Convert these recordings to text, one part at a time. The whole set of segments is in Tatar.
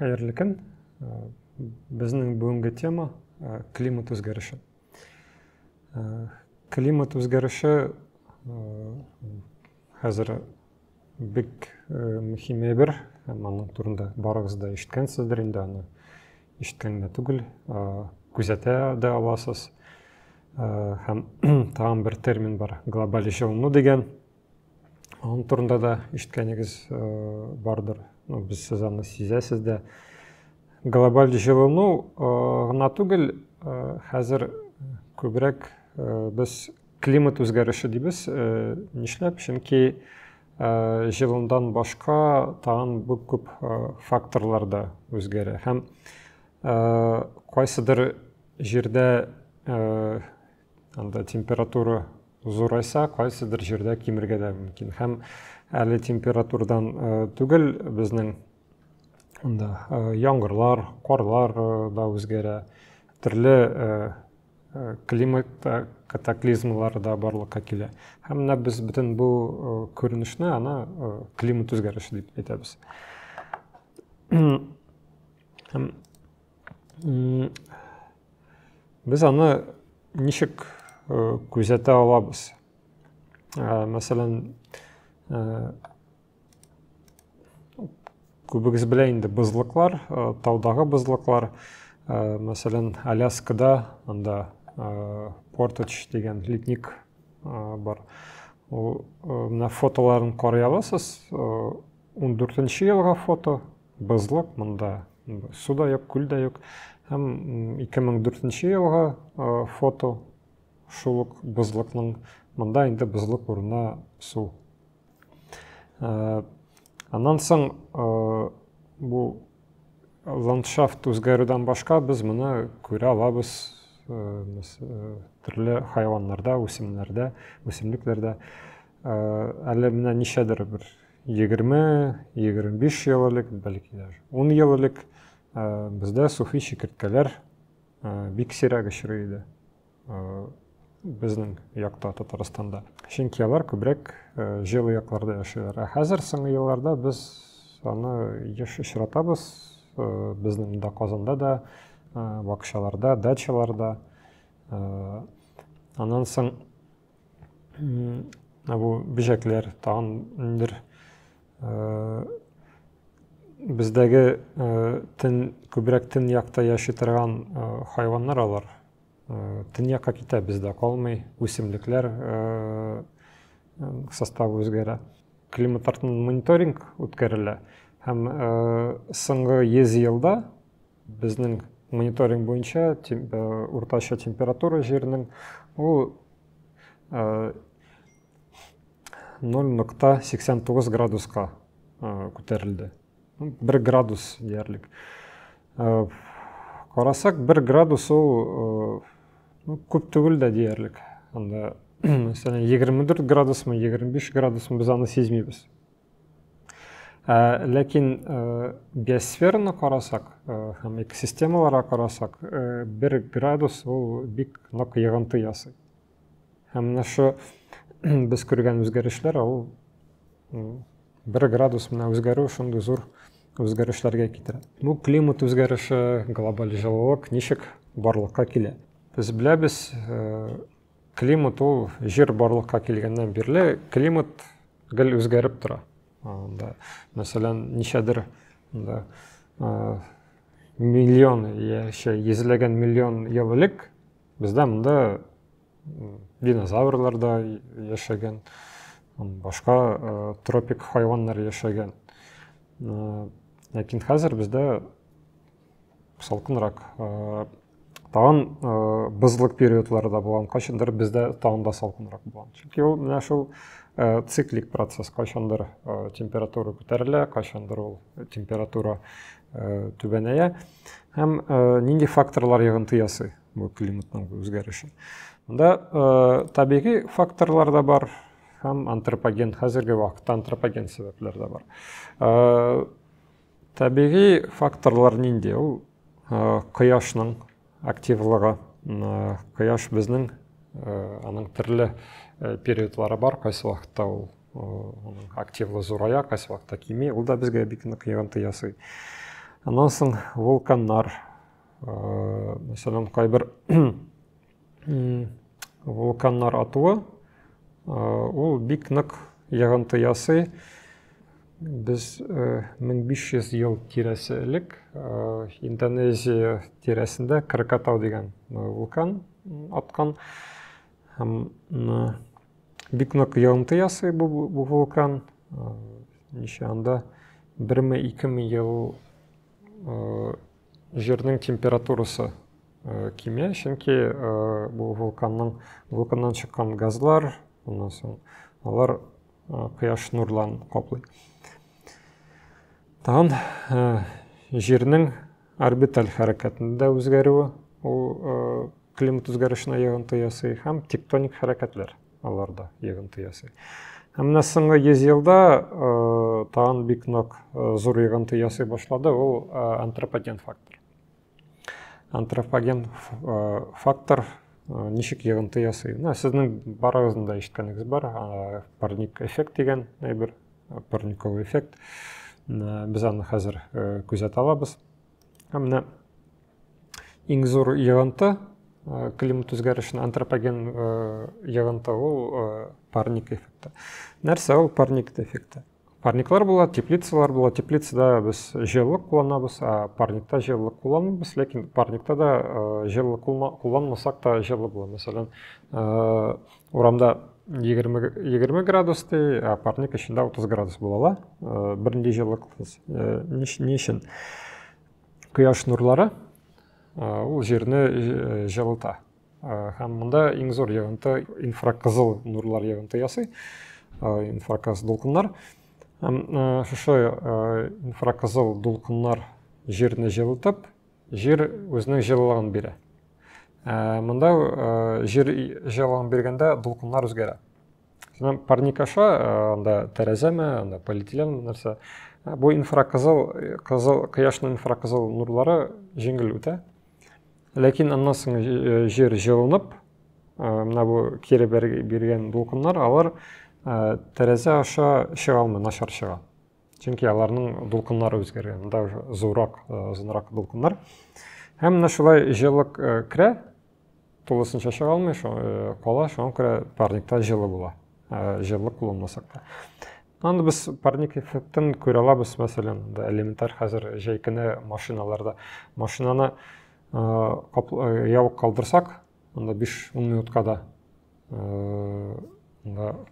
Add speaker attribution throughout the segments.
Speaker 1: Қайырлы күн. Біздің бүгінгі тема климат өзгеріші. Климат өзгеріші қазір бек мөһим бір, аның турында барыгыз да ишеткәнсездер инде, аны ишеткән дә түгел, күзәтә дә аласыз. Һәм тагын бер термин бар, глобаль җылыну дигән. Аның турында да ишеткәнегез бардыр. Без сез аны сизәсез дә. Глобаль җылыну гына түгел, хәзер күбрәк без климат үзгәреше дибез. Нишләп? Чөнки җылынудан башка тагын бик күп факторлар да үзгәрә. Һәм кайсыдыр җирдә анда температура зурайса, кайсыдыр җирдә кимергә дә мөмкин. Һәм әле температурадан түгел, безнең яңгырлар, карлар да үзгәрә, төрле климат катаклизмлар да барлыкка килә. Һәм менә без бөтен бу күренешне аны климат үзгәреше дип әйтәбез. Без аны ничек күзәтә алабыз? Мәсәлән, күбегез белә инде бозлыклар, таудағы бозлыклар, мәсәлән, Аляскада анда Портач дигән ледник бар. Менә фотоларын карый аласыз. 14нче елга фото, бозлык, монда су да юк, күл дә юк. Һәм 2004нче елга фото, шул ук бозлыкның, монда инде бозлык урынына су. Аннан соң бу ландшафт үзгәрүдән башка без моны күрә алабыз төрле хайваннарда, үсемлекләрдә. Әле менә ничәдер бер 20-25 ел элек, бәлки 10 ел элек бездә суфи чикерткәләр бик сирәк очрый иде. Безнең якта, Татарстанда. Чөнки алар күбрәк җылы якларда яшиләр. Хәзер соңгы елларда без аны еш очратабыз. Безнең дә Казанда да, бакчаларда, дачаларда. Аннан соң бу бөҗәкләр, тагын индер бездәге күбрәк төн якта яши торган хайваннар алар. Төн якка китә, бездә калмый, үсемлекләр составы үзгәрә. Климаттарның мониторинг үткәрелә. Һәм соңгы 100 елда безнең мониторинг буенча уртача температура җирнең 0.89 градуска күтәрелде. 1 градус диярлек. Карасак, 1 градус күп түгел дә диярлек. Анда, мәсәлән, 24 градусмы, 25 градусмы без аны сизмибез. Ләкин биосфераны карасак, һәм экосистемаларга карасак, 1 градус бик нык йогынты ясый. Һәм менә шу без күргән үзгәрешләр, 1 градус менә үзгәрү шундый зур үзгәрешләргә китерә. Бу климат үзгәреше, глобаль җылылык ничек барлыкка килә? Без беләбез, климат ул җир барлыкка килгәннән бирле климат гел үзгәреп тора. Мәсәлән, ничәдер миллион яшә, йөзләгән миллион ел элек бездә монда динозаврлар да яшәгән, башка тропик хайваннар яшәгән. Ләкин хәзер бездә салкынрак, тагын бозлык периодлары да булган, кайчандыр бездә тагын да салкынрак булган. Чөнки ул менә шул циклик процесс, кайчандыр температура күтәрелә, кайчандыр ул температура түбәнәя. Һәм нинди факторлар йогынты ясый бу климатның үзгәреше? Монда табигый факторлар да бар, һәм антропоген, хәзерге вакытта антропоген сәбәпләр дә бар. Табигый факторлар нинди? Ул кояшның активлыгы. Кояш безнең аның төрле периодлары бар, кайсы вакытта ул активлы зурая, кайсы вакытта кими, ул да безгә бик нык йогынты ясый. Анан соң вулканнар. Мәсәлән, кайбер вулканнар атуы, ул бик нык йогынты ясый. Без 1500 ел тирәсе элек Индонезия тирәсендә Кракатау дигән вулкан аткан. Бик нык йогынты ясый бу вулкан. Ничә анда 1000-2000 ел җирнең температурасы кимә, чөнки бу вулканнан чыккан газлар, аннан соң алар кояш нурларын каплый. Тагын җирнең орбиталь хәрәкәтендә үзгәрүе, ул климат үзгәрешенә йогынты ясый һәм тектоник хәрәкәтләр аларда йогынты ясый. Һәм менә соңгы 100 елда тагын бик нык зур йогынты ясый башлады, ул антропоген фактор. Антропоген фактор ничек йогынты ясый? Сезнең барыгызның да ишеткәнегез бар, парник эффект дигән бер парниковый эффект. Без аны хәзер күзәтә алабыз. Һәм менә иң зур йогынты климат үзгәрешенә антропоген йогынты ул парник эффекты. Нәрсә ул парник эффекты? Парниклар була, теплицалар була. Теплицада без җылылык кулланабыз, парникта җылылык кулланмыйбыз, ләкин парникта да җылылык кулланмасак та җылы була. Мәсәлән, урамда 20 градус, парник эчендә 30 градус була. Бернинди җылылыксыз. Ни өчен? Кояш нурлары ул җирне җылыта. Һәм монда иң зур йогынты инфракызыл нурлар йогынты ясый. Инфракызыл дулкыннар. Һәм шушы инфракызыл дулкыннар җирне җылытып, җир үзенең җылылыгын бирә. Монда җир җылылыгын биргәндә дулкыннар үзгәрә. Парник аша, анда тәрәзәме, анда полиэтилен нәрсә. Бу инфракызыл кояшның инфракызыл нурлары җиңел үтә. Ләкин аннан соң җир җылынып, менә бу кире биргән дулкыннар, алар тәрәзә аша чыга алмый, начар чыга. Чөнки аларның дулкыннары үзгәргән, монда озынрак дулкыннар. Һәм менә шулай җылылык керә, тулысынча чыга алмый, кала, шуңа күрә парникта җылы була. Җылылык кулланмасак та. Анда без парник эффектын күрә алабыз, мәсәлән, элементар хәзер җәйкене машиналарда. Машинаны ябык калдырсак, анда 5-10 минутка да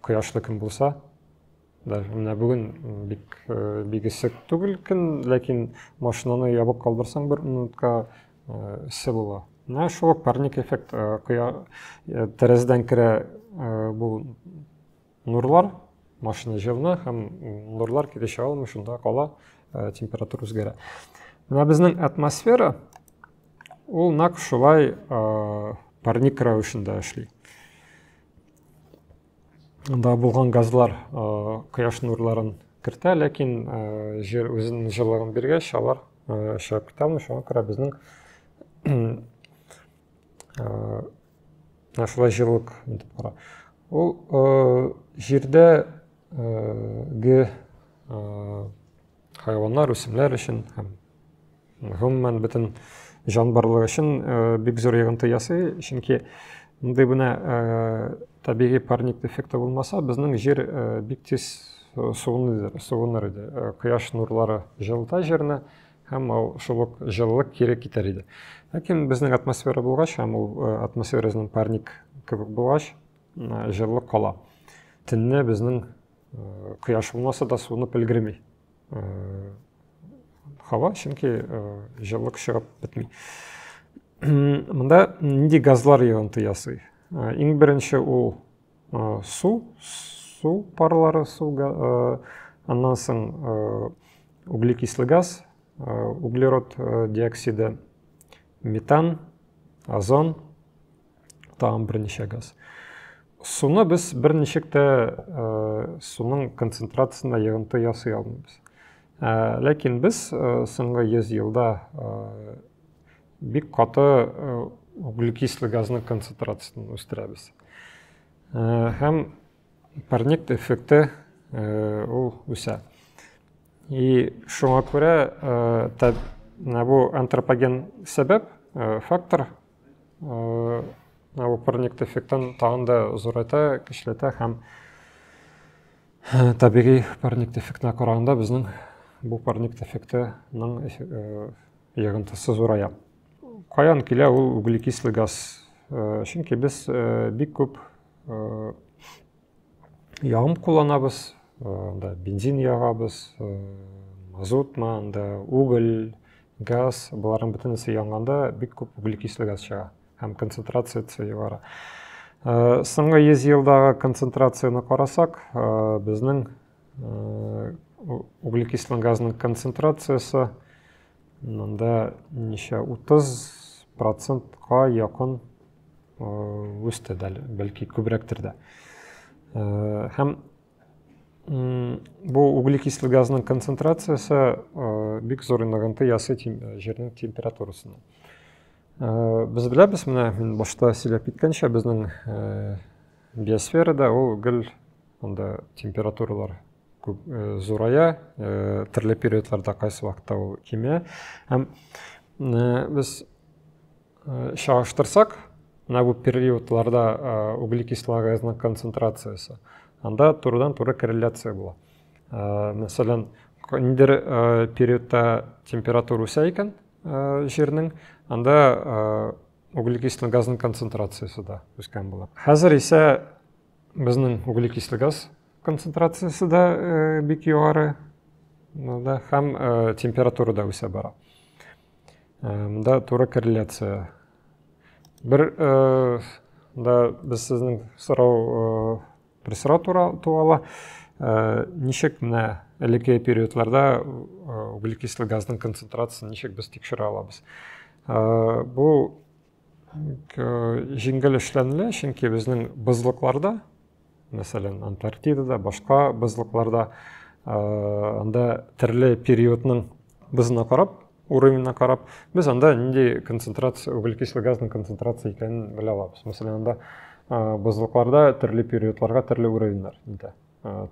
Speaker 1: кояшлы көн булса, менә бүген бик эссе түгел көн, ләкин машинаны ябык калдырсаң 1 минутка эссе була. Менә шул парник эффект, тәрәзәдән керә бу нурлар, машина җылына һәм нурлар китә чыга алмый, шунда кала, температура үзгәрә. Менә безнең атмосфера ул нәкъ шулай парник рәвешендә эшли. Анда булган газлар кояш нурларын кертә, ләкин җир үзенең җылылыгын биргәч, алар чыгып китә алмый, шуңа күрә безнең шулай җылылык итеп кара. Ул җирдәге хайваннар, үсемләр өчен һәм гомумән бөтен җан барлыгы өчен бик зур йогынты ясый, чөнки мондай бына табигый парник эффекты булмаса, безнең җир бик тиз суыныр иде. Кояш нурлары җылыта җирне һәм шул ук җылылык кире китәр иде. Ләкин безнең атмосфера булгач, һәм ул атмосфераның парник кебек булгач, җылылык кала. Төнне безнең кояш булмаса да суынып өлгерми. Һава, чөнки җылылык чыгып бетми. Монда нинди газлар йогынты ясый? Иң беренче ул су парлары, аннан соң углекислый газ, углерод диоксиды, метан, озон, тагын берничә газ. Суны без берничек тә суның концентрациясына йогынты ясый алмыйбыз. Ләкин без соңгы 100 елда бик каты углекислый газның концентрациясын үстерәбез. Һәм парник эффекты ул үсә. И шуңа күрә бұл антропоген себеп, фактор, бұл парниктік эффекттен тағында зұрайта, кішілеті һәм табиғи парниктік эффектіне қарағанда біздің бұл парниктік эффектінің егінтісі зұрая. Қаян келе ол углекислый газ. Шынки біз бик көп яғым қоланабыз, бензин яғабыз, мазут уголь, газ, бұлардың бітінісі яңғанда бик көп углекислый газ шыға, һәм концентрациясы жоғары. Соңғы 100 елдағы концентрацияны қарасақ, біздің углекислый газның концентрациясы мында неше 30%-қа якын өсті, бәлки көбіректірді. Һәм бұл углекислый газның концентрациясы бик зорынағанты ясы жердің температурасына. Біз білеміз, мен башта сөйлеп кеткенше, біздің биосферада ол гүл температуралар зорая, түрлі периодларда қайсы уақытта ол кеме. Һәм біз шағыштырсақ, бұл периодларда углекислый газның концентрациясы, анда турыдан-туры корреляция була. Мәсәлән, нидер периодта температура үсә икән жернең, анда углекислый газның концентрациясы да үскән була. Хәзер исә безнең углекислый газ концентрациясы да бик югары, һәм температура да үсә бара. Монда туры корреляция. Бір біз сіздің бір сұрау туғала, нешек әлеке периодларда углекислый газдың концентрациясын нешек біз текшіре алабыз. Бұл жеңіл эшләнеле, чөнки біздің бызлыкларда, мәсәлән, Антарктидада, башка бызлыкларда анда төрле периодның бызына карап, уровеньна карап, біз анда нинди концентрация, углекислый газның концентрация икәнен белә алабыз. Мәсәлән, анда бызлыкларда төрле периодларга төрле уровеньнар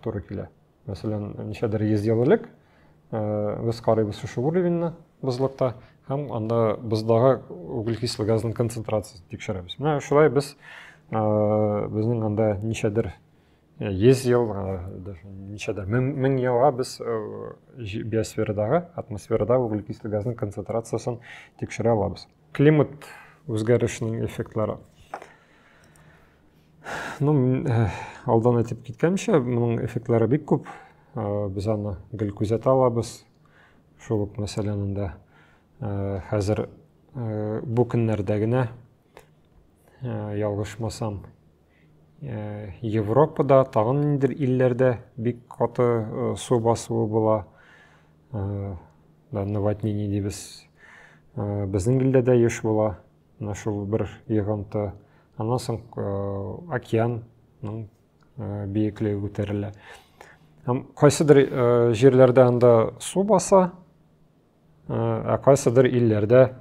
Speaker 1: туры килә. Мәсәлән, ничәдер 100 ел элек без карыйбыз шушы уровеньна бызлыкта, һәм анда быздагы углекислый газның концентрациясын тикшерәбез. Менә шулай біз безнең анда ничәдер 100 ел, ничәдер 1000 елга без биосферадагы, атмосферадагы углекислый газның концентрациясын тикшерә алабыз. Климат үзгәрешенең эффектлары. Алдан әйтеп киткәнчә, моның эффектлары бик күп. Без аны гел күзәтә алабыз. Шул ук мәсәлән, хәзер бу көннәрдә генә ялгышмасам, Европада, тагын ниндидер илләрдә бик каты су басуы була. Наводнение дибез. Безнең илдә дә еш була. Шул бер йогынты. Аннан соң океанның биеклеге күтәрелә. Кайсыдыр жерләрдә анда су баса, кайсыдыр илләрдә,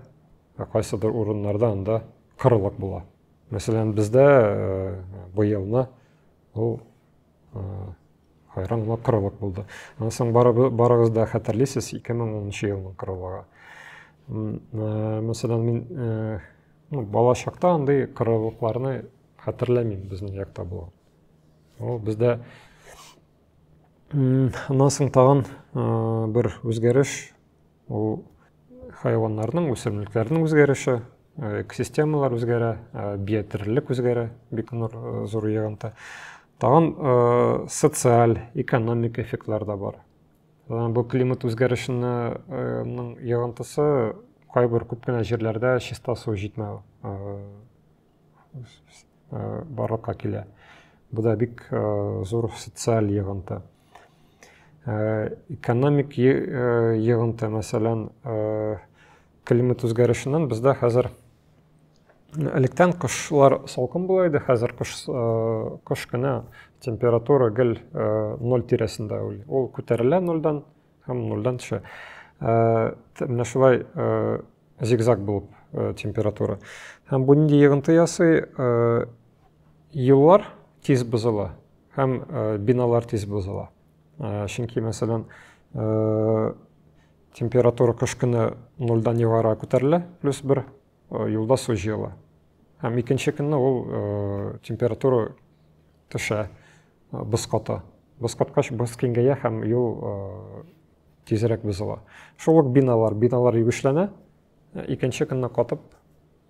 Speaker 1: кайсыдыр урыннарда анда кырылык була. Мәсәлән, бездә быелны ул хайранлы кырылык булды. Аннан соң барыгыз да хәтерлисез 2010 елның кырылыгы. Мәсәлән, мин бала чакта андай кырылыкларны хәтерләмим, безнең якта була. Ул бездә аннан соң тагын бер үзгәреш, ул хайваннарның, үсемлекләрнең үзгәреше, экосистемалар үзгәрә, биотирлек үзгәрә, бик зур йогынты. Тагын социаль, экономик эффектлар да бар. Бу климат үзгәрешенең йогынтысы кайбер күп кенә җирләрдә чиста су җитмәү барлыкка килә. Бу да бик зур социаль йогынты. Экономик йогынты, мәсәлән, климат үзгәрешеннән бездә хәзер электән кышлар салкын була иде, хәзер кыш кына температура гел 0 тирәсендә ул күтәрелә 0-дан һәм 0-дан төшә. Менә шулай зигзаг булып температура. Һәм бу нинди йогынты ясый, юллар тиз бозыла һәм биналар тиз бозыла. Чөнки, мәсәлән, температура қыш күні 0-дан жоғары көтерілі, +1 елда су жиылы. Һәм икенче көнне ул температура төшә, бысқата. Бысқаткач быс киңгәя һәм ел тизрәк бозыла. Шул ук биналар йөгешләнә, икенче көнне катып,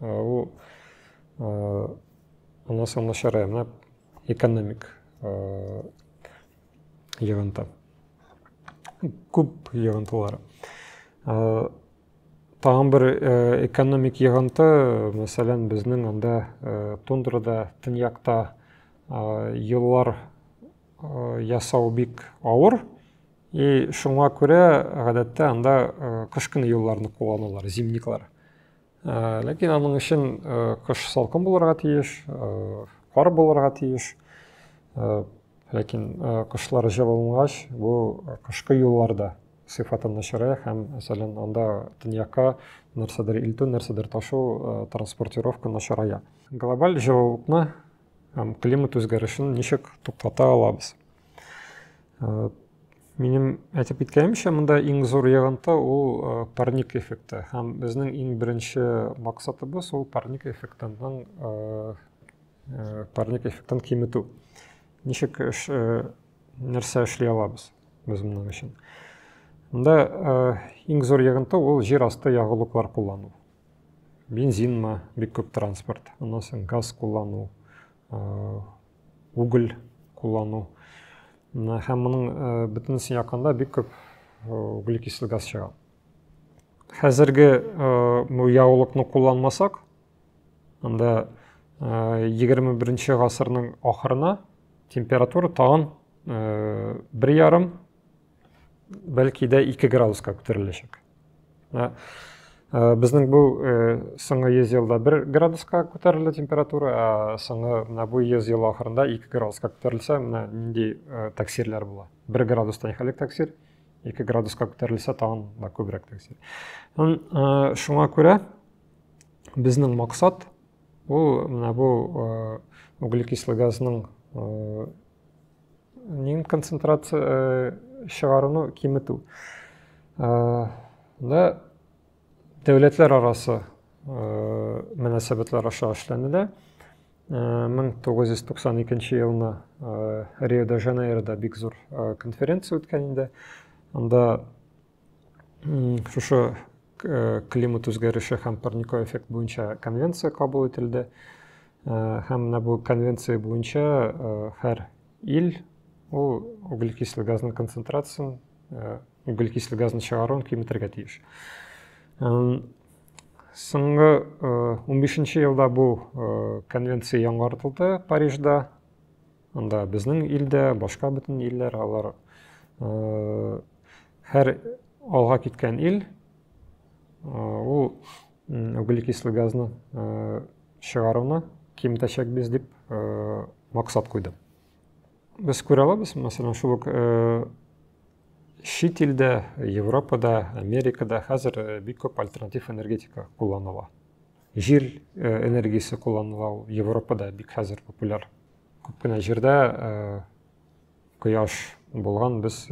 Speaker 1: ул аннан соң начарая, менә экономик йогынты. Күп йогынтылары. Тагын бер экономик йогынты, мәсәлән, безнең анда тундрада, төньякта юллар ясау бик авыр, и шуңа күрә гадәттә анда кыш көне юлларны кулланалар, зимниклар. Ләкин аның өчен кыш салкын булырга тиеш, кар булырга тиеш. Ләкин кышлар җылынгач, бу кышкы юлларда сыйфаты начарая һәм мәсәлән анда төньякка нәрсәдер илтү, нәрсәдер ташу, транспортировка начарая. Глобаль җылылыкны һәм климат үзгәрешен ничек туктата алабыз? Минем әйтеп киткәнемчә, монда иң зур йогынты ул парник эффекты. Һәм безнең иң беренче максатыбыз ул парник эффектын киметү. Ничек нәрсә эшли алабыз без моның өчен? Монда иң зур йогынты ул җир асты ягулыклар куллану. Бензинмы, бик күп транспорт, аннан соң газ куллану, уголь куллану. Һәм моның бөтенесен якында бик күп углекислый газ чыга. Хәзерге ягулыкны кулланмасак, анда 21 гасырның ахырына температура тагын 1,5, бәлки дә 2 градуска күтәреләчәк. Безнең бу соңгы 100 елда 1 градуска күтәрелә температура, а соңгы бу 100 ел ахырында 2 градуска күтәрелсә, менә нинди тәэсирләр була. 1 градустан нихәлек тәэсир, 2 градуска күтәрелсә тагын да күбрәк тәэсир. Шуңа күрә безнең максат ул менә бу углекислый газның концентрация чыгаруны киметү. Дәүләтләр арасы мөнәсәбәтләр аша эшләнелә. 1992 елны Рио-де-Жанейрода бик зур конференция үткән инде. Анда шушы климат үзгәреше һәм парниковый эффект буенча конвенция кабул ителде. Һәм менә бу конвенция буенча һәр ил ул углекислый газның концентрациясын, углекислый газны чыгаруын киметергә тиеш. Соңгы 15 елда бу конвенция яңартылды Парижда. Анда безнең илдә, башка бөтен илләр, алар һәр алга киткән ил ул углекислый газны чыгаруны киметәчәк без дип максат куйды. Без күрә алабыз, мәсәлән, шул ук чит илдә, Европада, Америкада хәзер бик күп альтернатив энергетика кулланыла. Җир энергиясе кулланыла, Европада бик хәзер популяр. Күп кенә җирдә кояш булган, без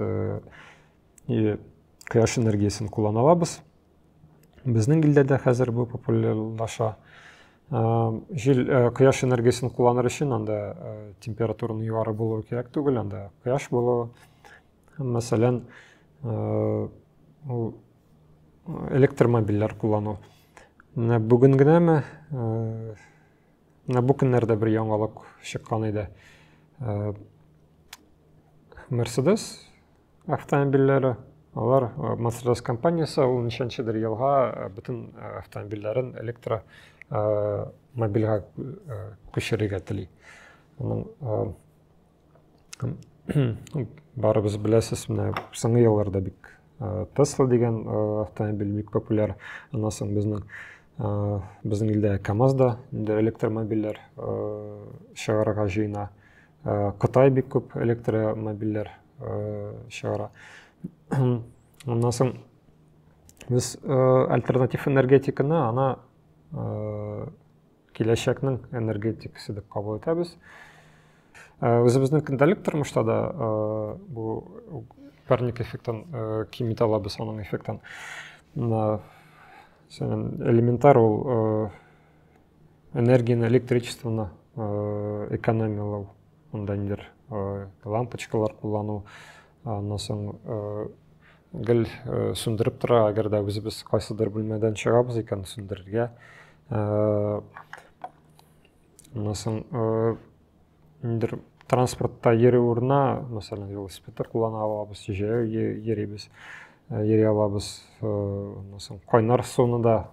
Speaker 1: кояш энергиясын куллана алабыз. Безнең илдә дә хәзер бу популярлаша. Кояш энергиясын кулланыр өчен анда температураның югары булуы кирәк түгел, анда кояш булуы. Мәсәлән, электромобильләр куллану. Менә бүген генәме, менә бу көннәрдә бер яңалык чыккан иде. Mercedes автомобильләре, алар Mercedes компаниясе ул ничәнчедер елга бөтен автомобильләрен электромобильгә күчерергә тели. Барыбыз беләсез, менә соңгы елларда бик Tesla дигән автомобиль бик популяр. Аннан соң безнең илдә КамАЗ да электромобильләр чыгарырга җыена. Кытай бик күп электромобильләр чыгара. Аннан соң без альтернатив энергетиканы ана киләчәкнең энергетикасы дип кабул итәбез. Үзебезнең көндәлек тормышта да бу парник эффектен кимит алабыз аның эффектен. Элементар ол энергияны, электричествоны экономиялау, ондайдыр лампочкалар куллану, андан соң гел сүндіріп тұра, агар да өзібіз қайсыдыр бүлмеден шығабыз екен сүндірге. Андан соң транспортта ері орнына, мәселен, велосипедтер куллана алабыз, еребіз. Ере алабыз. Қайнар суны да,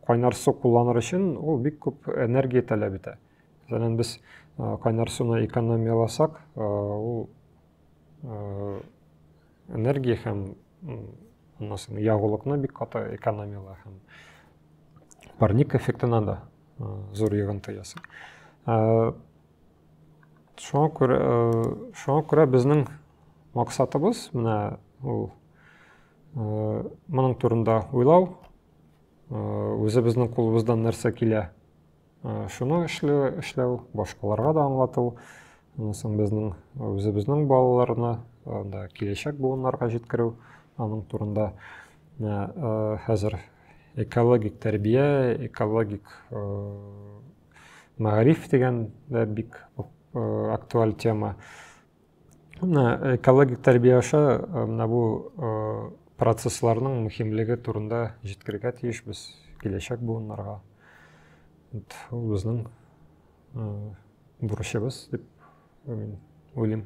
Speaker 1: қайнар су кулланыр үшін ол бик көп энергия таләп итә. Мәселен, біз қайнар суны экономияласақ, ол энергия һәм ягулыкны бик каты экономиялар һәм парник эффектына да зур йогынты ясый. Шуңа күрә безнең максатыбыз менә ул моның турында уйлау, үзебезнең кулыбыздан нәрсә килә, шуны эшләү, башкаларга да аңлату, безнең үзебезнең балаларны да киләчәк буыннарга җиткерү, аның турында хәзер экологик тәрбия, экологик мәгариф дигән дә бик актуаль тема. Экологик тәрбия аша бу процессларның мөһимлеге турында җиткерергә тиешбез киләчәк буыннарга. Ул безнең бурычыбыз дип уйлыйм.